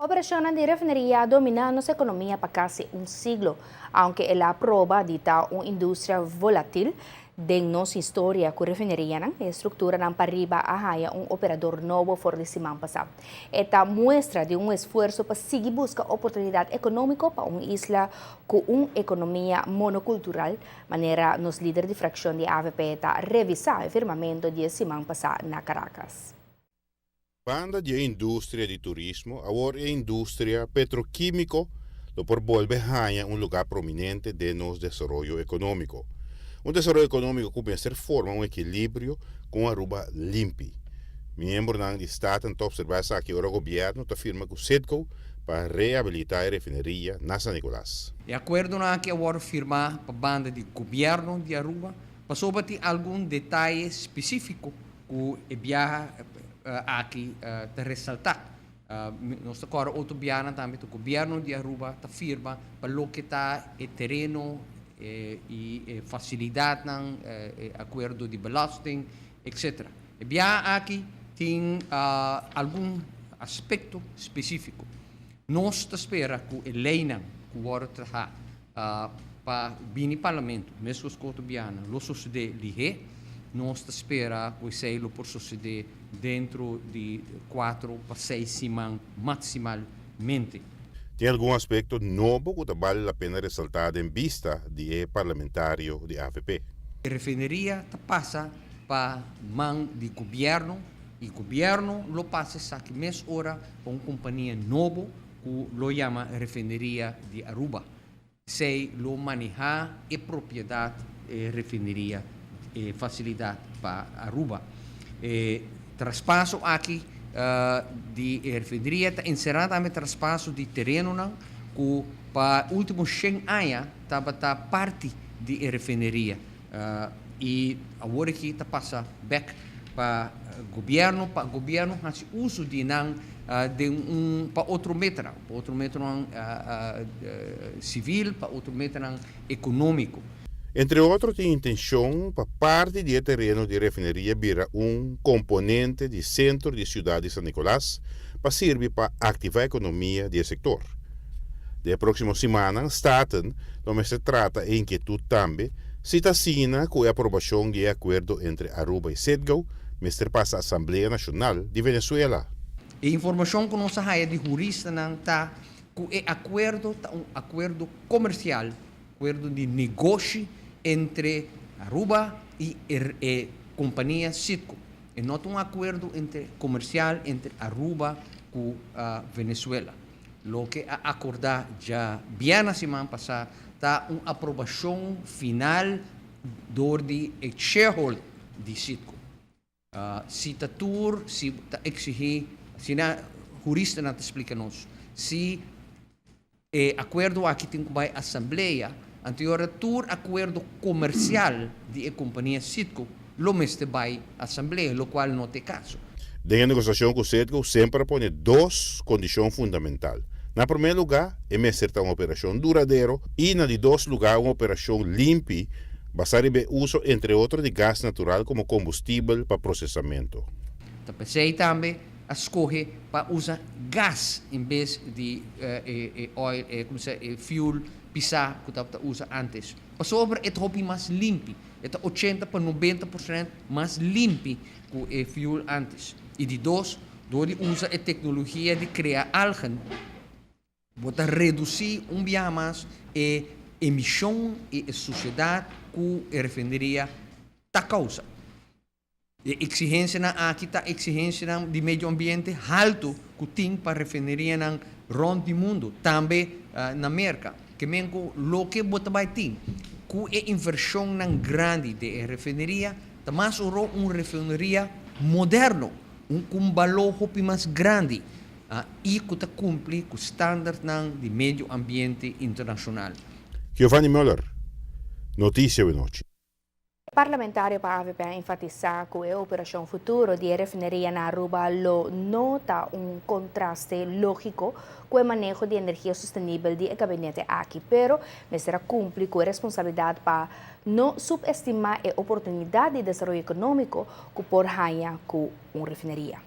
Operación de refinería domina nuestra economía para casi un siglo, aunque la prueba dita una industria volátil de nuestra historia con refinería la estructura para arriba a un operador nuevo for de semana pasada. Esta muestra de un esfuerzo para seguir buscar oportunidad económica para una isla con una economía monocultural, manera nos líder de fracción de AVP está revisar el firmamento de semana pasada en Caracas. Banda de indústria de turismo, agora a indústria petroquímico, lo por volver a un lugar prominente de nuestro desarrollo económico. Un desarrollo económico que começa a formar um equilíbrio com Aruba limpi. Membro do Estado está observando aqui o governo está firma com o CEDCO para reabilitar a refineria na San Nicolás. O acordo que agora firmar para a banda de governo de Aruba, passou a ter algum detalhe específico que viaja aqui te ressaltar. Nós agora outro biana também o governo de Aruba está firma para lo que está o terreno e facilidade ng acordo de belasting, etc. E biya aqui tem algum aspecto específico. Nós espera que a lei que agora traha para bini parlamento, mesmo os cotobiana, lo sucede lihe, nós espera que sei lo por suceder dentro de 4 para 6 semanas maximalmente. Tem algum aspecto novo que vale a pena ressaltar em vista de parlamentário de AVP? A refineria passa para mão de governo e o governo lo passa aqui mês hora para uma companhia nova que lo chama refineria de Aruba. Se lo manejar a propriedade refineria e facilidade para Aruba. Traspasso aqui de refineria está encerrado também traspasso de terreno que para último 100 anos estava parte de refineria e agora aqui está passa back para governo faz uso de para outro metro civil, para outro metro econômico. Entre outros, tem intenção para parte do terreno de refineria virar um componente de centro de cidade de San Nicolás para servir para ativar a economia do setor. De próxima semana, Staten, onde se trata de inquietude também, se está assina com a aprovação de acordo entre Aruba e CEDCO, mestre passa a Assembleia Nacional de Venezuela. A informação que nós temos de jurista está que o acordo é um acordo comercial, acordo de negócio entre Aruba e a companhia CITCO. E não um acordo comercial entre Aruba e Venezuela. Lo que acordar já bem na semana passada está uma aprovação final do shareholder de CITCO. Se está exigir, se a jurista não explica-nos, se o acordo aqui tem que vai à Assembleia, anterior acordo comercial de companhia CITCO, lo mestre vai à Assembleia, lo qual não tem caso. Na negociação com o CEDCO, sempre põe duas condições fundamentais. Na primeiro lugar, é ser uma operação duradoura e na de dois lugares, uma operação limpa, basada em uso, entre outros, de gás natural como combustível para processamento. Pensei também a escolher para usar gás em vez de oil, fuel, pisar que estava usa antes. Para sobre é hobby mais limpo, é 80 para 90% mais limpo que o fuel antes. E de dois, onde usa a tecnologia de criar algo, bota reduzir dia mais a emissão e a sociedade que a refineria está causa. A exigência aqui está exigência de meio ambiente alto que tem para a refineria rond do mundo, também na América. Que mengo lo que bota vai ter, que a inversão grande de refineria, mas uma refineria moderno, com valor mais grande e que cumpre com o standard de meio ambiente internacional. Giovanni Müller, Notícia de Noite. Parlamentário para a AVP enfatizar que a operação futuro de refineria na Aruba nota um contraste lógico com o manejo de energia sustentável do gabinete aqui, pero será cumprir com a responsabilidade para não subestimar a oportunidade de desenvolvimento econômico que por ganhar com uma refineria.